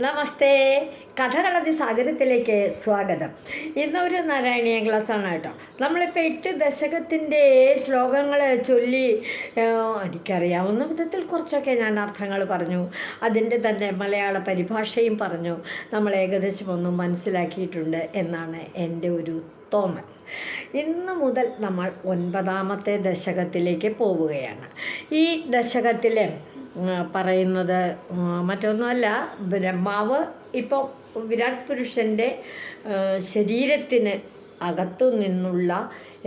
നമസ്തേ. കഥകളതി സാഗരത്തിലേക്ക് സ്വാഗതം. ഇന്നൊരു നാരായണീയ ക്ലാസ്സാണ് കേട്ടോ. നമ്മളിപ്പോൾ 8 ദശകത്തിൻ്റെ ശ്ലോകങ്ങൾ ചൊല്ലി എനിക്കറിയാവുന്ന വിധത്തിൽ കുറച്ചൊക്കെ ഞാൻ അർത്ഥങ്ങൾ പറഞ്ഞു. അതിൻ്റെ തന്നെ മലയാള പരിഭാഷയും പറഞ്ഞു. നമ്മൾ ഏകദേശം ഒന്നും മനസ്സിലാക്കിയിട്ടുണ്ട് എന്നാണ് എൻ്റെ ഒരു തോന്നൽ. ഇന്ന് മുതൽ നമ്മൾ 9ാമത്തെ ദശകത്തിലേക്ക് പോവുകയാണ്. ഈ ദശകത്തിൽ പറയുന്നത് മറ്റൊന്നുമല്ല, ബ്രഹ്മാവ് ഇപ്പോൾ വിരാട് പുരുഷൻ്റെ ശരീരത്തിന് അകത്തു നിന്നുള്ള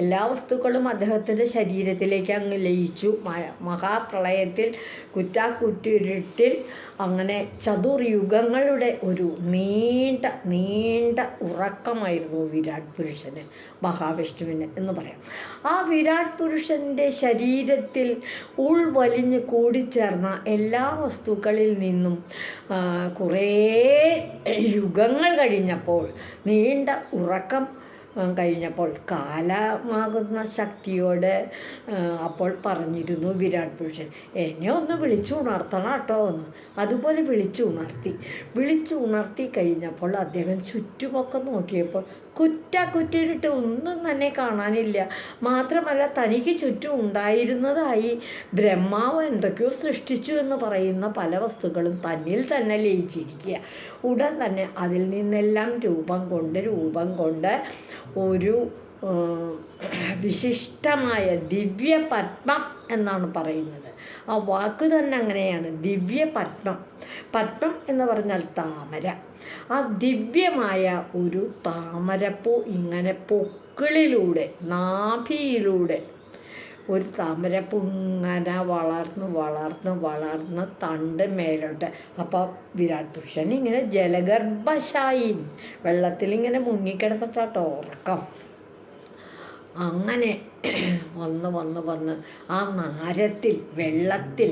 എല്ലാ വസ്തുക്കളും അദ്ദേഹത്തിൻ്റെ ശരീരത്തിലേക്ക് അങ്ങ് ലയിച്ചു. മഹാപ്രളയത്തിൽ കുറ്റാക്കുറ്റിരുട്ടിൽ അങ്ങനെ ചതുർയുഗങ്ങളുടെ ഒരു നീണ്ട ഉറക്കമായിരുന്നു വിരാട് പുരുഷന്, മഹാവിഷ്ണുവിന് എന്ന് പറയാം. ആ വിരാട് പുരുഷൻ്റെ ശരീരത്തിൽ ഉൾവലിഞ്ഞ് കൂടിച്ചേർന്ന എല്ലാ വസ്തുക്കളിൽ നിന്നും കുറേ യുഗങ്ങൾ കഴിഞ്ഞപ്പോൾ, നീണ്ട ഉറക്കം കഴിഞ്ഞപ്പോൾ കാലമാകുന്ന ശക്തിയോട് അപ്പോൾ പറഞ്ഞിരുന്നു വിരാട് പുരുഷൻ, എന്നെ ഒന്ന് വിളിച്ചു ഉണർത്തണം കേട്ടോ എന്ന്. അതുപോലെ വിളിച്ചു ഉണർത്തി കഴിഞ്ഞപ്പോൾ അദ്ദേഹം ചുറ്റുമൊക്കെ നോക്കിയപ്പോൾ കുറ്റിയിട്ട് ഒന്നും തന്നെ കാണാനില്ല. മാത്രമല്ല, തനിക്ക് ചുറ്റും ഉണ്ടായിരുന്നതായി ബ്രഹ്മാവ് എന്തൊക്കെയോ സൃഷ്ടിച്ചു എന്ന് പറയുന്ന പല വസ്തുക്കളും തന്നിൽ തന്നെ ലയിച്ചിരിക്കുക. ഉടൻ തന്നെ അതിൽ നിന്നെല്ലാം രൂപം കൊണ്ട് ഒരു വിശിഷ്ടമായ ദിവ്യ പത്മം എന്നാണ് പറയുന്നത്. ആ വാക്ക് തന്നെ അങ്ങനെയാണ്, ദിവ്യ പത്മം എന്ന് പറഞ്ഞാൽ താമര. ആ ദിവ്യമായ ഒരു താമരപ്പൂ ഇങ്ങനെ പൊക്കിളിലൂടെ, നാഭിയിലൂടെ ഒരു താമരപ്പൂ ഇങ്ങനെ വളർന്ന് തണ്ട് മേലോട്ട്. അപ്പോൾ വിരാട് പുരുഷൻ ഇങ്ങനെ ജലഗർഭശായി വെള്ളത്തിലിങ്ങനെ മുങ്ങിക്കിടന്നിട്ടാട്ടോ ഉറക്കം. അങ്ങനെ വന്ന് ആ നാരത്തിൽ, വെള്ളത്തിൽ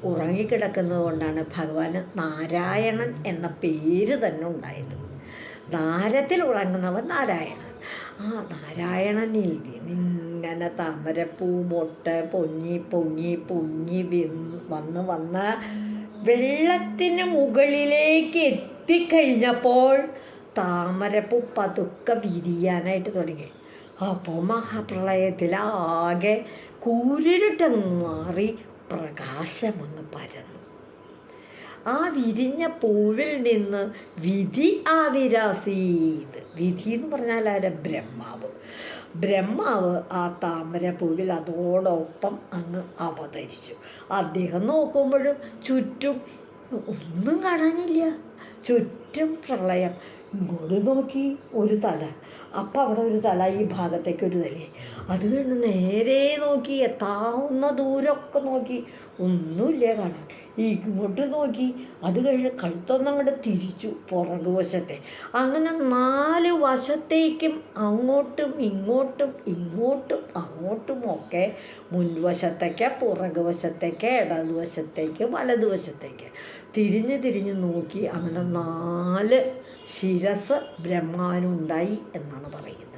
ഉറങ്ങിക്കിടക്കുന്നത് കൊണ്ടാണ് ഭഗവാന് നാരായണൻ എന്ന പേര് തന്നെ ഉണ്ടായത്. നാരത്തിൽ ഉറങ്ങുന്നവൻ നാരായണൻ. ആ നാരായണനിൽ ഇങ്ങനെ താമരപ്പൂ മൊട്ട് പൊങ്ങി വന്ന് വെള്ളത്തിന് മുകളിലേക്ക് എത്തിക്കഴിഞ്ഞപ്പോൾ താമരപ്പൂ പതുക്കെ വിരിയാനായിട്ട് തുടങ്ങി. അപ്പോൾ മഹാപ്രളയത്തിലാകെ കൂരിരുട്ടങ്ങ് മാറി പ്രകാശമങ്ങ് പരന്നു. ആ വിരിഞ്ഞ പൂവിൽ നിന്ന് വിധി ആവിരാസീത്. വിധി എന്ന് പറഞ്ഞാൽ ആരാ? ബ്രഹ്മാവ് ആ താമരപ്പൂവിൽ അതോടൊപ്പം അങ്ങ് അവതരിച്ചു. അദ്ദേഹം നോക്കുമ്പോഴും ചുറ്റും ഒന്നും കാണാനില്ല. ചുറ്റും പ്രളയം. ഇങ്ങോട്ട് നോക്കി ഒരു തല, അപ്പം അവിടെ ഒരു തല, ഈ ഭാഗത്തേക്ക് ഒരു തലയെ. അത് കഴിഞ്ഞ് നേരെ നോക്കി, എത്താവുന്ന ദൂരമൊക്കെ നോക്കി, ഒന്നുമില്ല കാണാൻ. ഇങ്ങോട്ട് നോക്കി, അത് കഴിഞ്ഞ് കഴുത്തൊന്നങ്ങോട്ട് തിരിച്ചു പുറകുവശത്തെ. അങ്ങനെ 4 വശത്തേക്കും അങ്ങോട്ടും ഇങ്ങോട്ടും ഒക്കെ, മുൻവശത്തേക്ക്, പുറകുവശത്തേക്ക്, ഇടതുവശത്തേക്ക്, വലതുവശത്തേക്ക് തിരിഞ്ഞ് നോക്കി. അങ്ങനെ 4 ശിരസ് ബ്രഹ്മാവിനുണ്ടായി എന്നാണ് പറയുന്നത്.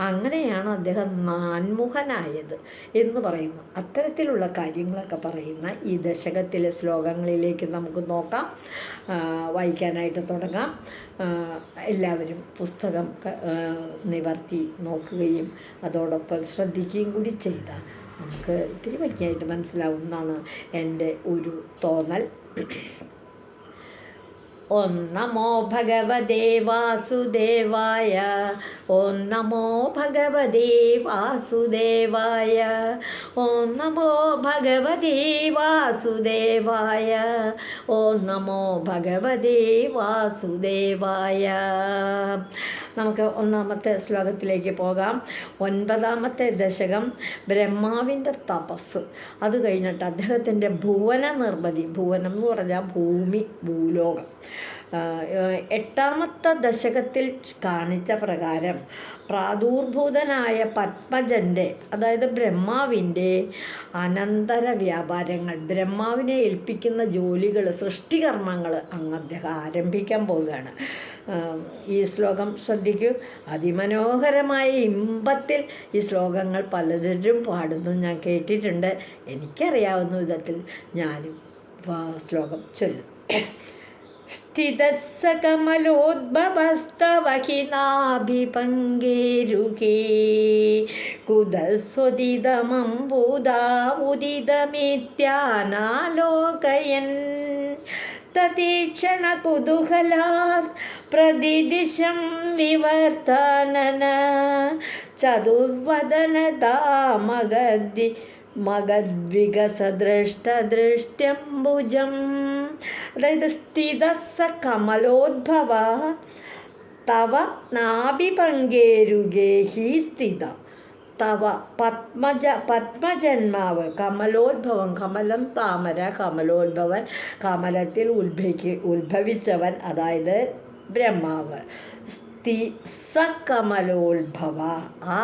അങ്ങനെയാണ് അദ്ദേഹം നാൻമുഖനായത് എന്ന് പറയുന്നു. അത്തരത്തിലുള്ള കാര്യങ്ങളൊക്കെ പറയുന്ന ഈ ദശകത്തിലെ ശ്ലോകങ്ങളിലേക്ക് നമുക്ക് നോക്കാം, വായിക്കാനായിട്ട് തുടങ്ങാം. എല്ലാവരും പുസ്തകം നിവർത്തി നോക്കുകയും അതോടൊപ്പം ശ്രദ്ധിക്കുകയും കൂടി ചെയ്താൽ നമുക്ക് ഇത്തിരി വയ്ക്കായിട്ട് മനസ്സിലാവുന്നതാണ് എൻ്റെ ഒരു തോന്നൽ. ഓം നമോ ഭഗവതേ വാസുദേവായ. ഓം നമോ ഭഗവതേ വാസുദേവായ. ഓം നമോ ഭഗവതേ വാസുദേവായ. ഓം നമോ ഭഗവതേ വാസുദേവായ. നമുക്ക് 1ാമത്തെ ശ്ലോകത്തിലേക്ക് പോകാം. 9ാമത്തെ ദശകം ബ്രഹ്മാവിൻ്റെ തപസ്. അത് കഴിഞ്ഞിട്ട് അദ്ദേഹത്തിൻ്റെ ഭുവന നിർമ്മിതി. ഭുവനം എന്ന് പറഞ്ഞാൽ ഭൂമി, ഭൂലോകം. 8ാമത്തെ ദശകത്തിൽ കാണിച്ച പ്രകാരം പ്രാദുർഭൂതനായ പത്മജൻ്റെ, അതായത് ബ്രഹ്മാവിൻ്റെ അനന്തര വ്യാപാരങ്ങൾ, ബ്രഹ്മാവിനെ ഏൽപ്പിക്കുന്ന ജോലികൾ, സൃഷ്ടികർമ്മങ്ങൾ അങ്ങ് അദ്ദേഹം ആരംഭിക്കാൻ പോവുകയാണ്. ഈ ശ്ലോകം ശ്രദ്ധിക്കൂ. അതിമനോഹരമായ ഇമ്പത്തിൽ ഈ ശ്ലോകങ്ങൾ പലരും പാടുന്നത് ഞാൻ കേട്ടിട്ടുണ്ട്. എനിക്കറിയാവുന്ന വിധത്തിൽ ഞാനും ശ്ലോകം ചൊല്ലും. സ്ഥിതസ്സ കമലോദ്ഭവസ്തവ ഹി നാഭിപങ്കേരുഹേ കുതസ്വദിതമംബുദാവുദിതമിത്യാനാലോകയൻ തതീക്ഷണ കുതൂഹലാത് പ്രതിദിശം വിവർത്തനന ചതുർവദനതാമഗദ്ദി മഗദ്വികസദൃഷ്ടദൃഷ്ട്യംബുജം. അതായത് സ്ഥിതസ്സ കമലോദ്ഭവ തവ നാഭിപങ്കേരുകേ ഹി സ്ഥിത തവ പത്മജന്മാവ് കമലോദ്ഭവം, കമലം താമര, കമലോദ്ഭവൻ കമലത്തിൽ ഉത്ഭവിച്ചവൻ, അതായത് ബ്രഹ്മാവ്. സ കമലോത്ഭവ ആ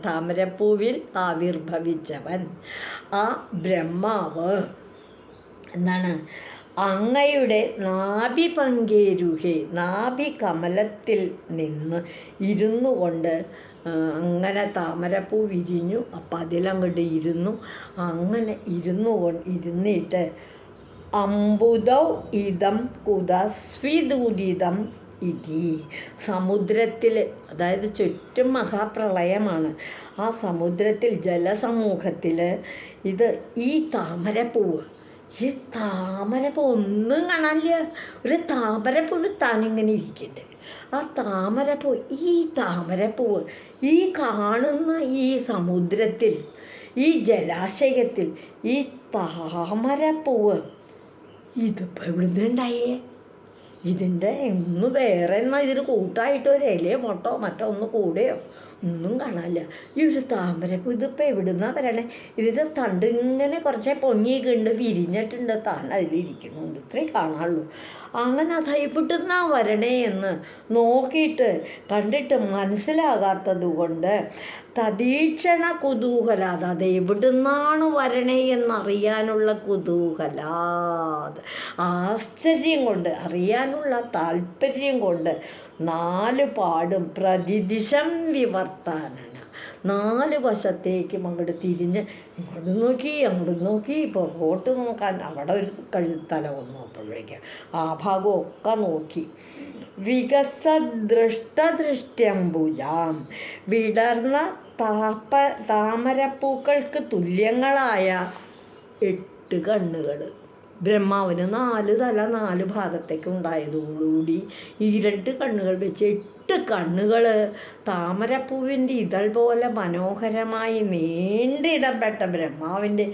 താമരപ്പൂവിൽ ആവിർഭവിച്ചവൻ, ആ ബ്രഹ്മാവ് എന്താണ്? അങ്ങയുടെ നാഭി പങ്കേരുഹേ, നാഭി കമലത്തിൽ നിന്ന് ഇരുന്നു കൊണ്ട് അങ്ങനെ താമരപ്പൂ വിരിഞ്ഞു. അപ്പം അതിലങ്ങോട്ട് ഇരുന്നു. അങ്ങനെ ഇരുന്നിട്ട് അംബുദൗ ഇതം കുതസ്വിദുദിതം ഇതി, സമുദ്രത്തിൽ, അതായത് ചുറ്റും മഹാപ്രളയമാണ്, ആ സമുദ്രത്തിൽ ജലസമൂഹത്തിൽ ഈ താമരപ്പൂവ്, ഈ താമരപ്പൂ ഒന്നും കാണാനില്ല. ഒരു താമരപ്പൂവ് താനിങ്ങനെ ഇരിക്കട്ടെ. ആ താമരപ്പൂവ് ഈ കാണുന്ന ഈ സമുദ്രത്തിൽ, ഈ ജലാശയത്തിൽ ഈ താമരപ്പൂവ് ഇതിപ്പോൾ എവിടുന്ന് ഉണ്ടായേ? ഇതിൻ്റെ ഒന്ന് വേറെ എന്നാൽ ഇതിന് കൂട്ടായിട്ട് ഒരു ഇലയോ മൊട്ടോ മറ്റോ ഒന്ന് കൂടെയോ ഒന്നും കാണാനില്ല. ഈ ഒരു താമരപ്പൂ ഇതിപ്പോൾ എവിടുന്നാ വരണേ? ഇതിൻ്റെ തണ്ട് ഇങ്ങനെ കുറച്ചേ പൊങ്ങിയിട്ടുണ്ട്, വിരിഞ്ഞിട്ടുണ്ട്, താൻ അതിലിരിക്കണുണ്ട്, ഇത്രയും കാണാനുള്ളൂ. അങ്ങനെ അത് എവിടുന്നാ വരണേ എന്ന് നോക്കിയിട്ട് കണ്ടിട്ട് മനസ്സിലാകാത്തത് കൊണ്ട് തദീക്ഷണ കുതൂഹലാത്, അത് എവിടുന്നാണ് വരണേ എന്നറിയാനുള്ള കുതൂഹലാത്, ആശ്ചര്യം കൊണ്ട്, അറിയാനുള്ള താല്പര്യം കൊണ്ട് 4 പാടും പ്രതിദിശം വിവർത്താനന, 4 വശത്തേക്കും അങ്ങോട്ട് തിരിഞ്ഞ് അങ്ങോട്ട് നോക്കി പുറകോട്ട് നോക്കാൻ അവിടെ ഒരു കഴുത്തല വന്നു. അപ്പോഴേക്കും ആ ഭാഗമൊക്കെ നോക്കി. വികസദൃഷ്ടദൃഷ്ട്യംബുജാം, വിടർന്ന താമരപ്പൂക്കൾക്ക് തുല്യങ്ങളായ 8 കണ്ണുകൾ. ബ്രഹ്മാവിന് 4 തല 4 ഭാഗത്തേക്ക് ഉണ്ടായതോടുകൂടി ഈ 2 കണ്ണുകൾ വെച്ച് 8 കണ്ണുകൾ താമരപ്പൂവിൻ്റെ ഇതൾ പോലെ മനോഹരമായി നീണ്ടിടപെട്ട ബ്രഹ്മാവിൻ്റെ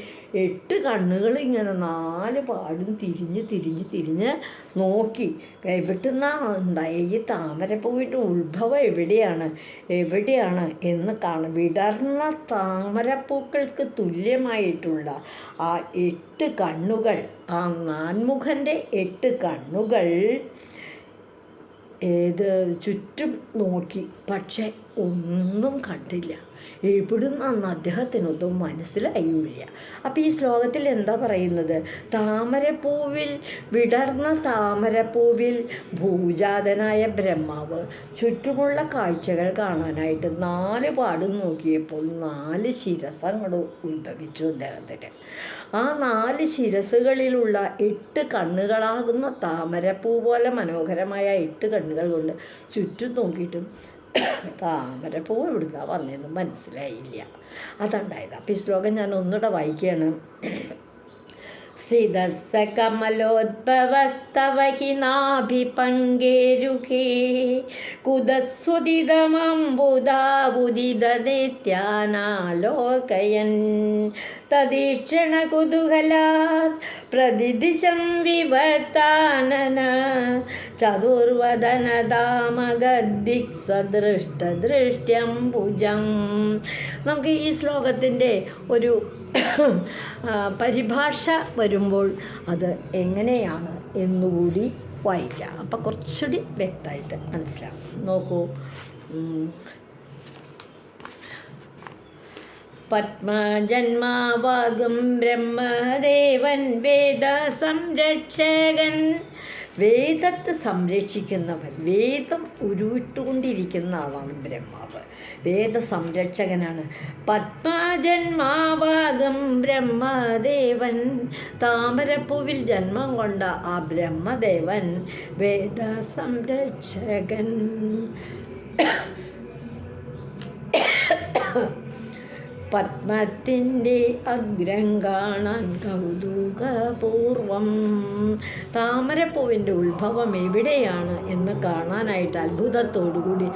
8 കണ്ണുകൾ ഇങ്ങനെ 4 പാടും തിരിഞ്ഞ് നോക്കി. എവിടുന്നാണ് ഉണ്ടായ ഈ താമരപ്പൂവിൻ്റെ ഉത്ഭവം എവിടെയാണ് എന്ന് കാണും. വിടർന്ന താമരപ്പൂക്കൾക്ക് തുല്യമായിട്ടുള്ള ആ 8 കണ്ണുകൾ, ആ നാൻമുഖൻ്റെ 8 കണ്ണുകൾ ചുറ്റും നോക്കി, പക്ഷെ ഒന്നും കണ്ടില്ല. എവിടുന്നാന്ന് അദ്ദേഹത്തിനൊന്നും മനസ്സിലായില്ല. അപ്പം ഈ ശ്ലോകത്തിൽ എന്താ പറയുന്നത്? വിടർന്ന താമരപ്പൂവിൽ ഭൂജാതനായ ബ്രഹ്മാവ് ചുറ്റുമുള്ള കാഴ്ചകൾ കാണാനായിട്ട് 4 പാടും നോക്കിയപ്പോൾ 4 ശിരസങ്ങൾ ഉത്ഭവിച്ചു അദ്ദേഹത്തിന്. ആ 4 ശിരസുകളിലുള്ള 8 കണ്ണുകളാകുന്ന താമരപ്പൂ പോലെ മനോഹരമായ 8 കണ്ണുകൾ കൊണ്ട് ചുറ്റും നോക്കിയിട്ടും താമരപ്പൂ എവിടുന്നാണ് വന്നതെന്ന് മനസ്സിലായില്ല. അതുണ്ടായത്. അപ്പം ഈ ശ്ലോകം ഞാൻ ഒന്നുകൂടെ വായിക്കുകയാണ്. സിതസ്സ കമലോദ്ഭവസ്തവ ഹി നാഭിപങ്കേരുഹേ കുതസ്സുദിതമംബുദാവുദിതനിത്യാനാലോകയൻ തദീക്ഷണ കുതൂഹലാത് പ്രതിദിശം വിവർത്താനന ചതുർവദനദാമഗദ്ദിക്സദൃഷ്ടദൃഷ്ട്യംബുജം. നമുക്ക് ഈ ശ്ലോകത്തിൻ്റെ ഒരു പരിഭാഷ വരുമ്പോൾ അത് എങ്ങനെയാണ് എന്നുകൂടി വായിക്കാം. അപ്പം കുറച്ചുകൂടി വ്യക്തമായിട്ട് മനസ്സിലാവും. നോക്കൂ. പത്മജന്മാവാകും ബ്രഹ്മദേവൻ വേദ സംരക്ഷകൻ വേദത്തെ സംരക്ഷിക്കുന്നവൻ, വേദം ഉരുവിട്ടുകൊണ്ടിരിക്കുന്ന ആളാണ് ബ്രഹ്മാവ്. വേദ സംരക്ഷകനാണ്. പത്മജന്മാവാകം ബ്രഹ്മദേവൻ, താമരപ്പൂവിൽ ജന്മം കൊണ്ട ആ ബ്രഹ്മദേവൻ വേദ സംരക്ഷകൻ. പത്മത്തിൻ്റെ അഗ്രം കാണാൻ കൗതുകപൂർവം. താമരപ്പൂവിൻ്റെ ഉത്ഭവം എവിടെയാണ് എന്ന് കാണാനായിട്ട് അത്ഭുതത്തോടുകൂടി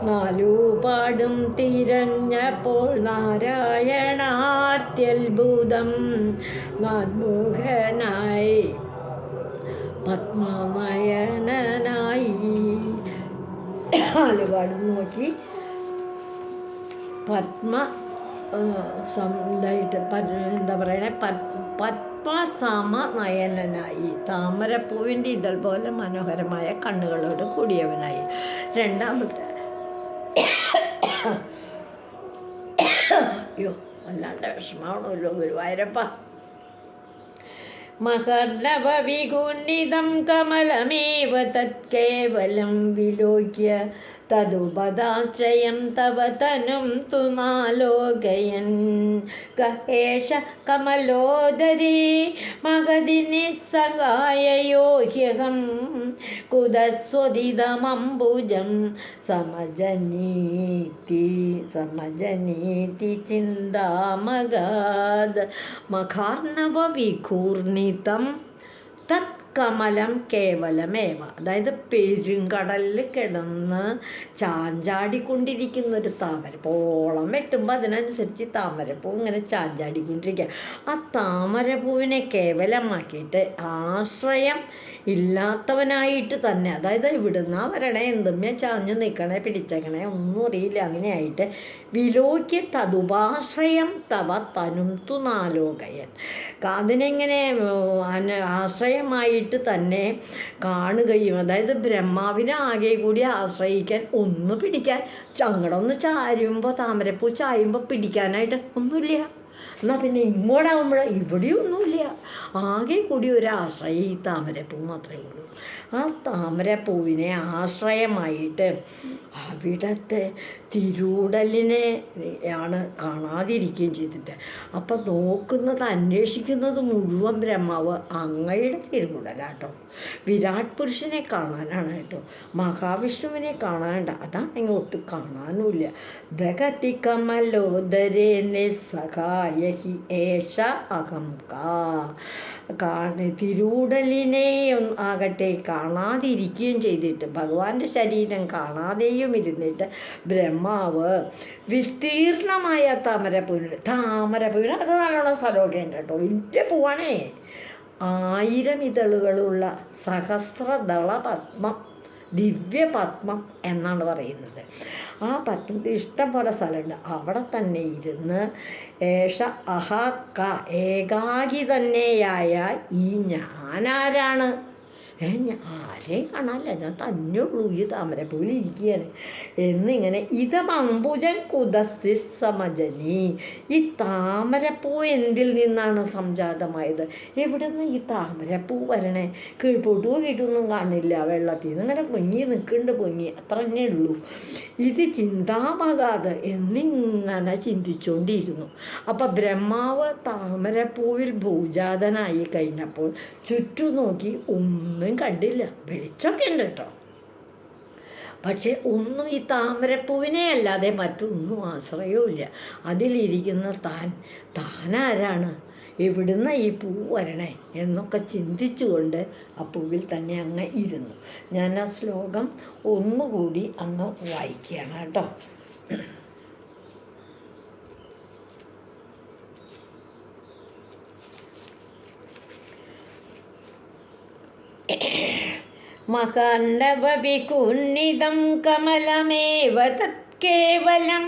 നാലുപാടും തിരഞ്ഞപ്പോൾ നാരായണാത്യത്ഭുതം നാൻമുഖനായി പത്മനയനായി. നാലുപാടും നോക്കി പത്മ ഇതായിട്ട് എന്താ പറയണേ, പത്മസമനയനായി, താമരപ്പൂവിൻ്റെ ഇതൾ പോലെ മനോഹരമായ കണ്ണുകളോട് കൂടിയവനായി. രണ്ടാമത്തെ അയ്യോ വല്ലാണ്ട് വിഷമാവണമല്ലോ ഗുരുവായൂരപ്പ. മഹർണവവിഗുണിതം കമലമേവ തത്കേവലം വിലോക്യ തദുപദാശ്രയം തവ തനും തു നാലോകയൻ. കഹേഷ കമലോദരീ മഗധി നിസ്സഹായയോ ഹ്യഹം കുതസ്വദിതമംബുജം സമജനീതി ചിന്താമഗാദ്. മഖാർണവവിഘൂർണിതം തത് കമലം കേവലമേവ, അതായത് പെരുങ്കടലിൽ കിടന്ന് ചാഞ്ചാടിക്കൊണ്ടിരിക്കുന്ന ഒരു താമരപ്പൂ. ഓളം വെട്ടുമ്പോൾ അതിനനുസരിച്ച് താമരപ്പൂ ഇങ്ങനെ ചാഞ്ചാടിക്കൊണ്ടിരിക്കുക. ആ താമരപ്പൂവിനെ കേവലമാക്കിയിട്ട് ആശ്രയം ഇല്ലാത്തവനായിട്ട് തന്നെ, അതായത് ഇവിടുന്ന് വരണേ, എന്തുമ്മേ ചാഞ്ഞ് നിൽക്കണേ, പിടിച്ചേക്കണേ, ഒന്നും അറിയില്ല, അങ്ങനെയായിട്ട് വിലോക്യ തതുപാശ്രയം തവ തനും തു നാലോകയൻ. അതിനെങ്ങനെ ആശ്രയമായിട്ട് തന്നെ കാണുകയും, അതായത് ബ്രഹ്മാവിനെ ആകെ കൂടി ആശ്രയിക്കാൻ, ഒന്ന് പിടിക്കാൻ, അങ്ങടൊന്ന് ചാരുമ്പോൾ താമരപ്പൂ ചായുമ്പോൾ പിടിക്കാനായിട്ട് ഒന്നുമില്ല. എന്നാൽ പിന്നെ ഇങ്ങോട്ടാകുമ്പോഴാണ് ഇവിടെയും ഒന്നുമില്ല, ആകെ കൂടി ഒരാശ്രയം ഈ താമരപ്പൂ മാത്രമേ ഉള്ളൂ. ആ താമരപ്പൂവിനെ ആശ്രയമായിട്ട് അവിടത്തെ തിരൂടലിനെ ആണ് കാണാതിരിക്കുകയും ചെയ്തിട്ട്, അപ്പം നോക്കുന്നത് അന്വേഷിക്കുന്നത് മുഴുവൻ ബ്രഹ്മാവ് അങ്ങയുടെ തിരുകൂടലാട്ടോ. വിരാട് പുരുഷനെ കാണാനാണ് കേട്ടോ, മഹാവിഷ്ണുവിനെ കാണാനുണ്ട്, അതാണ് ഇങ്ങോട്ട് കാണാനുമില്ല. ദഗതി കമലോദരേ നിസ്സഹായ ഹി ഏഷ അഹം തിരൂടലിനെ ആകട്ടെ കാണാതിരിക്കുകയും ചെയ്തിട്ട്, ഭഗവാന്റെ ശരീരം കാണാതെയും ഇരുന്നിട്ട് ബ്രഹ്മാവ് വിസ്തീർണമായ താമരപ്പൂവിന് അത് നല്ലോണം സ്ഥലമൊക്കെ ഉണ്ട് കേട്ടോ, വലിയ പൂവാണേ. 1000 ഇതളുകളുള്ള സഹസ്രദള പത്മം, ദിവ്യപത്മം എന്നാണ് പറയുന്നത്. ആ പത്മത്തിൽ ഇഷ്ടം പോലെ സ്ഥലമുണ്ട്. അവിടെ തന്നെ ഇരുന്ന് ഏഷ അഹക്ക ഏകാഗി തന്നെയായ ഈ ഞാനാരാണ്? ആരെയും കാണാനില്ല, ഞാൻ തന്നെയുള്ളൂ, ഈ താമരപ്പൂവിൽ ഇരിക്കുകയാണ് എന്നിങ്ങനെ. ഇതമംബുജൻ കുതസ്സി സമജനി. ഈ താമരപ്പൂ എന്തിൽ നിന്നാണ് സംജാതമായത്? എവിടെ നിന്ന് ഈ താമരപ്പൂ വരണേ? കീഴ്പോട്ട് പോയിട്ടൊന്നും കാണില്ല, വെള്ളത്തിൽ നിന്ന് ഇങ്ങനെ പൊങ്ങി നിൽക്കുന്നുണ്ട്, അത്ര തന്നെ ഉള്ളൂ. ഇത് ചിന്താമകാതെ എന്നിങ്ങനെ ചിന്തിച്ചുകൊണ്ടിരുന്നു. അപ്പം ബ്രഹ്മാവ് താമരപ്പൂവിൽ ഭൂജാതനായി കഴിഞ്ഞപ്പോൾ ചുറ്റും നോക്കി ഒന്നും കണ്ടില്ല. വെളിച്ചമൊക്കെ ഉണ്ട് കേട്ടോ, പക്ഷെ ഒന്നും ഈ താമരപ്പൂവിനെ അല്ലാതെ മറ്റൊന്നും ആശ്രയവുമില്ല. അതിലിരിക്കുന്ന താനാരാണ്? എവിടുന്ന ഈ പൂ വരണേ എന്നൊക്കെ ചിന്തിച്ചുകൊണ്ട് ആ പൂവിൽ തന്നെ അങ്ങ് ഇരുന്നു. ഞാൻ ആ ശ്ലോകം ഒന്നുകൂടി അങ്ങ് വായിക്കുകയാണ് കേട്ടോ. മകാണ്ഡവവികുന്നിതം കമലമേവ തത്കേവലം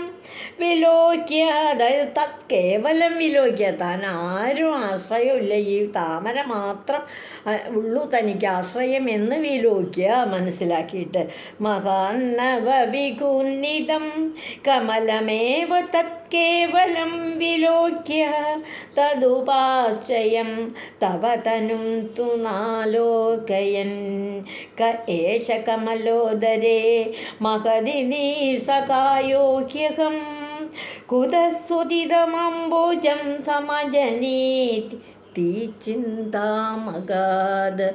വിലോക്യ, അതായത് തത്കേവലം വിലോക്യ, താൻ ആരും ആശ്രയമില്ല, ഈ താമര മാത്രം ഉള്ളൂ തനിക്ക് ആശ്രയം എന്ന് വിലോക്യ മനസ്സിലാക്കിയിട്ട്. മകാണ്ഡവവികുന്നിതം കമലമേവ തത് കേവലം വിലോക്യ തദുപാശ്രയം തവ തനും തു നാലോകയൻ ഏഷ കമലോദരേ മഹതി നീസകായോഹ്യഹം കുതസ്വദിതമംബോജം സമജനീതി തീ ചിന്താമഗാത്.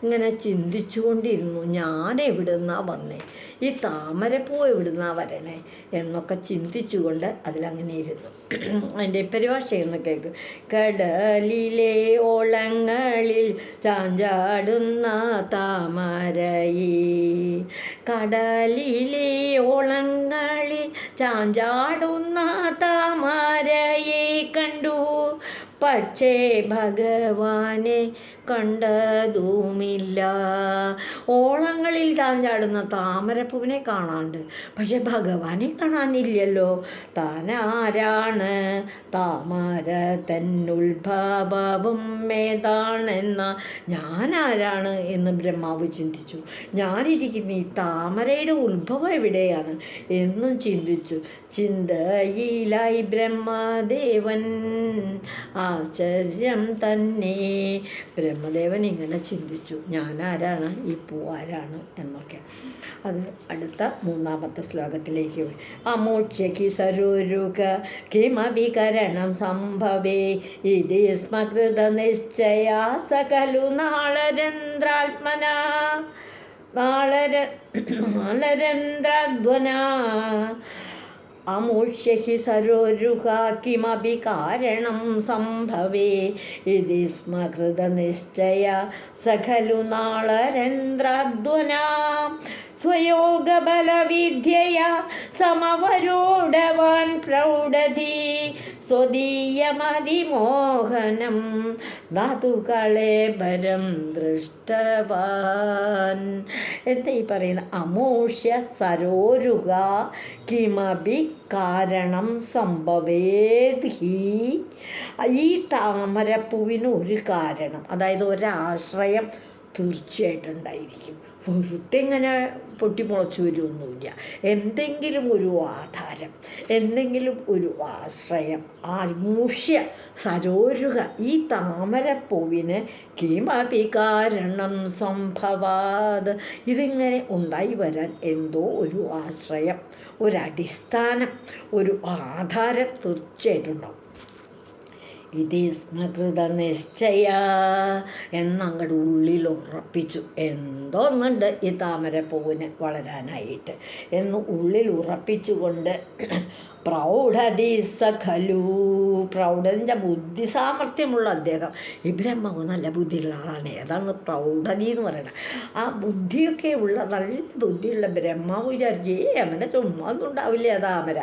ഇങ്ങനെ ചിന്തിച്ചുകൊണ്ടിരുന്നു, ഞാൻ എവിടുന്നാ വന്നേ, ഈ താമരപ്പൂ എവിടുന്നാ വരണേ എന്നൊക്കെ ചിന്തിച്ചുകൊണ്ട് അതിലങ്ങനെ ഇരുന്നു. അതിൻ്റെ പരിഭാഷയൊന്ന് കേൾക്കും. കടലിലെ ഓളങ്ങളിൽ ചാഞ്ചാടുന്ന താമരയേ, കടലിലെ ഓളങ്ങളിൽ ചാഞ്ചാടുന്ന താമരയെ കണ്ടു, പക്ഷേ ഭഗവാനെ കണ്ടതുമില്ല. ഓളങ്ങളിൽ ചാഞ്ചാടുന്ന താമരപ്പൂവിനെ കാണാണ്ട്, പക്ഷെ ഭഗവാനെ കാണാനില്ലല്ലോ. താനാരാണ്, താമര തന്നുത്ഭവവും ഏതാണെന്ന ഞാനാരാണ് എന്ന് ബ്രഹ്മാവ് ചിന്തിച്ചു. ഞാനിരിക്കുന്ന ഈ താമരയുടെ ഉത്ഭവം എവിടെയാണ് എന്നും ചിന്തിച്ചു. ചിന്തയിലായി ബ്രഹ്മദേവൻ, ആശ്ചര്യം തന്നെ. ബ്രഹ്മദേവൻ ഇങ്ങനെ ചിന്തിച്ചു, ഞാനാരാണ്, ഈ പൂവാരാണ് എന്നൊക്കെ. അത് അടുത്ത 3-ാമത്തെ ശ്ലോകത്തിലേക്ക് പോയി. അമോക്ഷി സരോരുക കിമഭികരണം സംഭവേ ഇതി സ്മകൃത നിശ്ചയ സകലു നാളരന്ധ്രാത്മന നാളരന്ധ്രധ്വന അമൂഷ്യ സരോരുഹ കിമപി കാരണം സംഭവേ ഇതി സ്മകൃത നിശ്ചയ സഖലു നാളരന്ധ്രധ്വന സ്വയോഗബലവിദ്യയ സമവരോഢവാൻ പ്രൗഢതി സ്വദീയമതിമോഹനം ധാതുകളേബരം ദൃഷ്ടവാൻ. എന്താ ഈ പറയുന്ന? അമൂഷ്യ സരോരുഹ കിമപി കാരണം സംഭവേത് ഹി. ഈ താമരപ്പൂവിന് ഒരു കാരണം, അതായത് ഒരാശ്രയം തീർച്ചയായിട്ടും ഉണ്ടായിരിക്കും. വെറുതെ ഇങ്ങനെ പൊട്ടിമുളച്ചു വരുമൊന്നുമില്ല. എന്തെങ്കിലും ഒരു ആധാരം, എന്തെങ്കിലും ഒരു ആശ്രയം. ആമൂഷ്യ സരോരുഹ, ഈ താമരപ്പൂവിന് കിമപി കാരണം സംഭവാത്, ഇതിങ്ങനെ ഉണ്ടായി വരാൻ എന്തോ ഒരു ആശ്രയം, ഒരടിസ്ഥാനം, ഒരു ആധാരം തീർച്ചയായിട്ടും ഉണ്ടാവും. ഇതി സ്മകൃത നിശ്ചയ എന്നങ്ങടെ ഉള്ളിൽ ഉറപ്പിച്ചു. എന്തോ ഒന്നുണ്ട് ഈ താമരപ്പൂവിന് വളരാനായിട്ട് എന്ന് ഉള്ളിൽ ഉറപ്പിച്ചുകൊണ്ട് പ്രൗഢതി സഖലു, പ്രൗഢതിൻ്റെ ബുദ്ധി സാമർഥ്യമുള്ള അദ്ദേഹം. ഈ ബ്രഹ്മാവ് നല്ല ബുദ്ധിയുള്ള ആളാണ്. അതാണ് പ്രൗഢതി എന്ന് പറയുന്നത്. ആ ബുദ്ധിയൊക്കെ ഉള്ള നല്ല ബുദ്ധിയുള്ള ബ്രഹ്മാവ് വിചാരിച്ച് അങ്ങനെ ചുമ്മാ ഒന്നും ഉണ്ടാവില്ല താമര.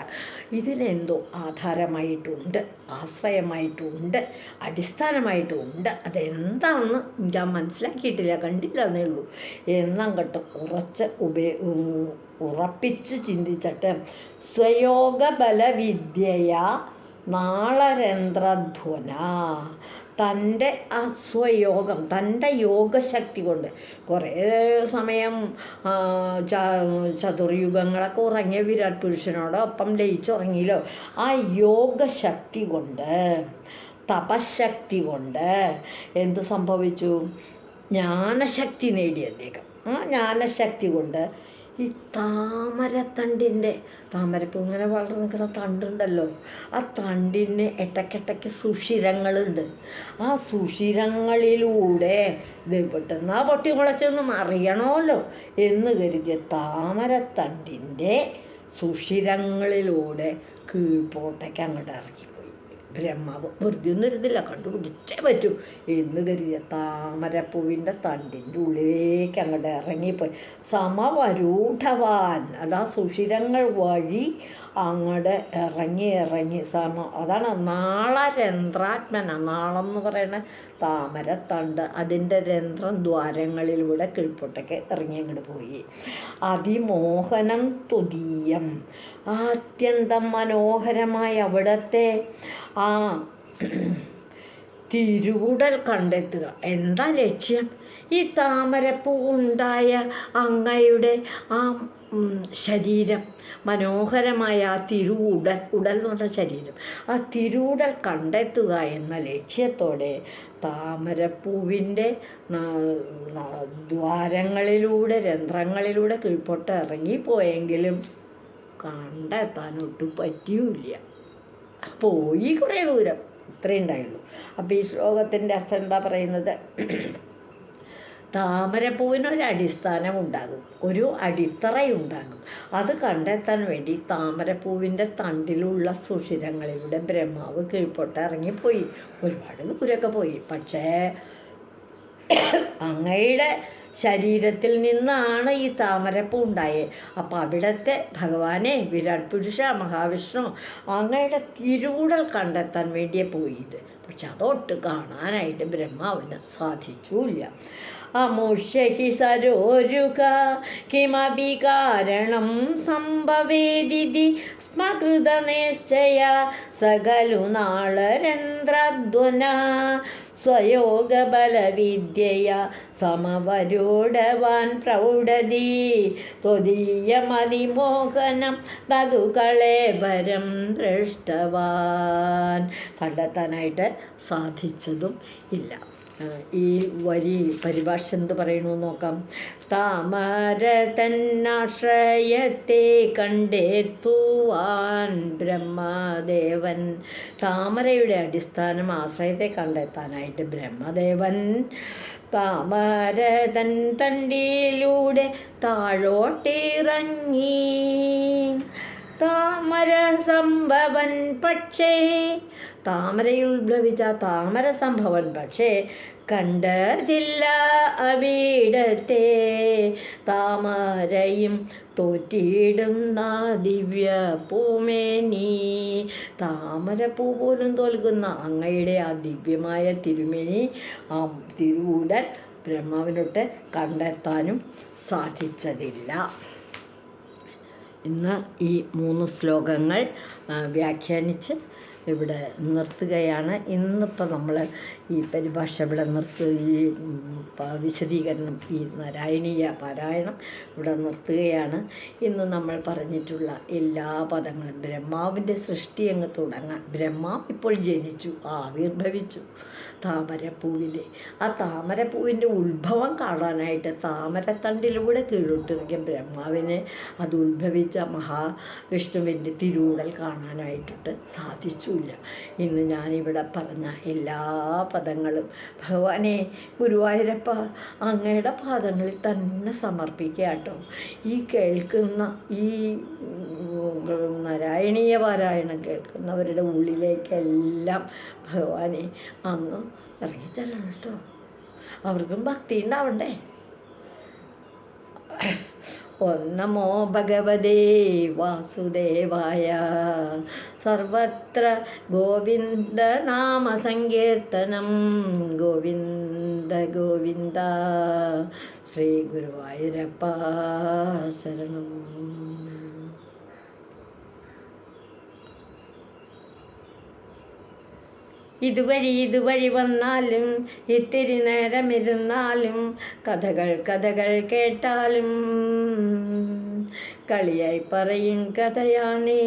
ഇതിനെന്തോ ആധാരമായിട്ടുണ്ട്, ആശ്രയമായിട്ടുണ്ട്, അടിസ്ഥാനമായിട്ടുണ്ട്. അതെന്താണെന്ന് ഞാൻ മനസ്സിലാക്കിയിട്ടില്ല, കണ്ടില്ല എന്നേ ഉള്ളൂ. എന്നങ്ങോട്ട് ഉറപ്പിച്ച് ചിന്തിച്ചിട്ട് സ്വയോഗബലവിദ്യയ നാളരന്ധ്രധ്വന, തൻ്റെ ആ സ്വയോഗം, തൻ്റെ യോഗശക്തി കൊണ്ട് കുറേ സമയം ചതുർയുഗങ്ങളൊക്കെ ഉറങ്ങിയ വിരാട് പുരുഷനോടൊപ്പം ലയിച്ചുറങ്ങിയല്ലോ. ആ യോഗശക്തി കൊണ്ട്, തപശക്തി കൊണ്ട് എന്ത് സംഭവിച്ചു? ജ്ഞാനശക്തി നേടി അദ്ദേഹം. ആ ജ്ഞാനശക്തി കൊണ്ട് ഈ താമരത്തണ്ടിൻ്റെ, താമരപ്പൂ ഇങ്ങനെ വളർന്നു നിൽക്കുന്ന തണ്ടുണ്ടല്ലോ, ആ തണ്ടിന് ഇടയ്ക്കിടയ്ക്ക് സുഷിരങ്ങളുണ്ട്. ആ സുഷിരങ്ങളിലൂടെ ഇത് പെട്ടെന്ന് ആ പൊട്ടി മുളച്ചൊന്നും അറിയണമല്ലോ എന്ന് കരുതിയ താമരത്തണ്ടിൻ്റെ സുഷിരങ്ങളിലൂടെ കീഴ്പോട്ടേക്ക് അങ്ങോട്ട് ഇറങ്ങിപ്പോയി ബ്രഹ്മാവ്. വെറുതെ ഒന്നും ഇരുന്നില്ല, കണ്ടുപിടിച്ചേ പറ്റൂ എന്ന് കരുതിയ താമരപ്പൂവിൻ്റെ തണ്ടിൻ്റെ ഉള്ളിലേക്ക് അങ്ങോട്ട് ഇറങ്ങിപ്പോയി. സമവരൂഢവാൻ, അതാ സുഷിരങ്ങൾ വഴി അങ്ങോട്ട് ഇറങ്ങി അതാണ് നാളരന്ധ്രാത്മന. നാളം എന്ന് പറയുന്ന താമരത്തണ്ട്, അതിൻ്റെ രന്ധ്രം ദ്വാരങ്ങളിലൂടെ കീഴ്പോട്ടേക്ക് ഇറങ്ങി അങ്ങോട്ട് പോയി. അതിമോഹനം തുദീയം, അത്യന്തം മനോഹരമായ അവിടത്തെ ആ തിരുവുടൽ കണ്ടെത്തുക. എന്താ ലക്ഷ്യം? ഈ താമരപ്പൂ ഉണ്ടായ അങ്ങയുടെ ആ ശരീരം, മനോഹരമായ ആ ഉടൽ എന്ന് പറഞ്ഞ ശരീരം, ആ തിരുവുടൽ കണ്ടെത്തുക എന്ന ലക്ഷ്യത്തോടെ താമരപ്പൂവിൻ്റെ ദ്വാരങ്ങളിലൂടെ, രന്ധ്രങ്ങളിലൂടെ കീഴ്പോട്ട് ഇറങ്ങിപ്പോയെങ്കിലും കണ്ടെത്താൻ ഒട്ടും പറ്റിയുമില്ല. പോയി കുറേ ദൂരം, ഇത്രയേ ഉണ്ടായുള്ളൂ. അപ്പോൾ ഈ ശ്ലോകത്തിൻ്റെ അർത്ഥം എന്താ പറയുന്നത്? താമരപ്പൂവിനൊരടിസ്ഥാനം ഉണ്ടാകും, ഒരു അടിത്തറയുണ്ടാകും. അത് കണ്ടെത്താൻ വേണ്ടി താമരപ്പൂവിൻ്റെ തണ്ടിലുള്ള സുഷിരങ്ങളിലൂടെ ബ്രഹ്മാവ് കീഴ്പോട്ട് ഇറങ്ങിപ്പോയി. ഒരുപാട് ദൂരമൊക്കെ പോയി. പക്ഷേ അങ്ങയുടെ ശരീരത്തിൽ നിന്നാണ് ഈ താമരപ്പൂ ഉണ്ടായത്. അപ്പം അവിടുത്തെ ഭഗവാനെ, വിരാട് പുരുഷ മഹാവിഷ്ണു, അങ്ങയുടെ തിരുവുടൽ കണ്ടെത്താൻ വേണ്ടിയേ പോയത്. പക്ഷെ അതൊട്ട് കാണാനായിട്ട് ബ്രഹ്മാവിന് സാധിച്ചില്ല. അമുഷ്യഹി സരോരുക കിമപി കാരണം സംഭവേദിതി സ്മകൃതനിശ്ചയ സകലു നാളരന്ധ്രധ്വന സ്വയോഗബലവിദ്യയ സമവരോടവാൻ പ്രൗഢതി ത്വദീയമതിമോഹനം തതു കളേബരം ദൃഷ്ടവാൻ. കണ്ടെത്താനായിട്ട് സാധിച്ചതും ഇല്ല. ഈ വരി പരിഭാഷ എന്ത് പറയണു നോക്കാം. താമര തന്നാശ്രയത്തെ കണ്ടെത്തുവാൻ ബ്രഹ്മദേവൻ. താമരയുടെ അടിസ്ഥാനം, ആശ്രയത്തെ കണ്ടെത്താനായിട്ട് ബ്രഹ്മദേവൻ താമര തൻ തണ്ടിലൂടെ താഴോട്ടിറങ്ങി. താമര സംഭവൻ പക്ഷേ, താമരയിൽ ഉത്ഭവിച്ച താമര സംഭവൻ പക്ഷേ കണ്ടതില്ല അവിടത്തെ താമരയും തോറ്റിടുന്ന ദിവ്യ പൂമേനി. താമരപ്പൂ പോലും തോൽക്കുന്ന അങ്ങയുടെ ആ ദിവ്യമായ തിരുമേനി, ആ തിരുവുടൽ ബ്രഹ്മാവിനൊട്ട് കണ്ടെത്താനും സാധിച്ചതില്ല. ഇന്ന് ഈ 3 ശ്ലോകങ്ങൾ വ്യാഖ്യാനിച്ച് ഇവിടെ നിർത്തുകയാണ്. ഇന്നിപ്പോൾ നമ്മൾ ഈ പരിഭാഷ ഇവിടെ ഈ വിശദീകരണം, ഈ നാരായണീയ പാരായണം ഇവിടെ നിർത്തുകയാണ്. ഇന്ന് നമ്മൾ പറഞ്ഞിട്ടുള്ള എല്ലാ പദങ്ങളും ബ്രഹ്മാവിൻ്റെ സൃഷ്ടി അങ്ങ് തുടങ്ങാൻ. ബ്രഹ്മാവ് ഇപ്പോൾ ജനിച്ചു, ആവിർഭവിച്ചു താമരപ്പൂവിൽ. ആ താമരപ്പൂവിൻ്റെ ഉത്ഭവം കാണാനായിട്ട് താമരത്തണ്ടിലൂടെ കീഴോട്ടിറങ്ങിയ ബ്രഹ്മാവിന് അത് ഉത്ഭവിച്ച മഹാവിഷ്ണുവിൻ്റെ തിരുവുടൽ കാണാനായിട്ടിട്ട് സാധിച്ചില്ല. ഇന്ന് ഞാനിവിടെ പറഞ്ഞ എല്ലാ പദങ്ങളും ഭഗവാനെ ഗുരുവായൂരപ്പ അങ്ങയുടെ പാദങ്ങളിൽ തന്നെ സമർപ്പിക്കുക കേട്ടോ. ഈ കേൾക്കുന്ന ഈ നാരായണീയ പാരായണം കേൾക്കുന്നവരുടെ ഉള്ളിലേക്കെല്ലാം ഭഗവാനെ അങ്ങ് ഇറങ്ങിച്ചെല്ലണം കേട്ടോ. അവർക്കും ഭക്തി ഉണ്ടാവണ്ടേ. ഓം നമോ ഭഗവതേ വാസുദേവായ. സർവത്ര ഗോവിന്ദ നാമ സങ്കീർത്തനം. ഗോവിന്ദ ഗോവിന്ദ. ശ്രീ ഗുരുവായൂരപ്പ ശരണം. ഇതുവഴി വന്നാലും ഇത്തിരി നേരമിരുന്നാലും കഥകൾ കേട്ടാലും കളിയായി പറയും കഥയാണേ,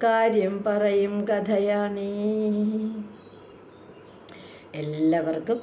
കാര്യം പറയും കഥയാണേ. എല്ലാവർക്കും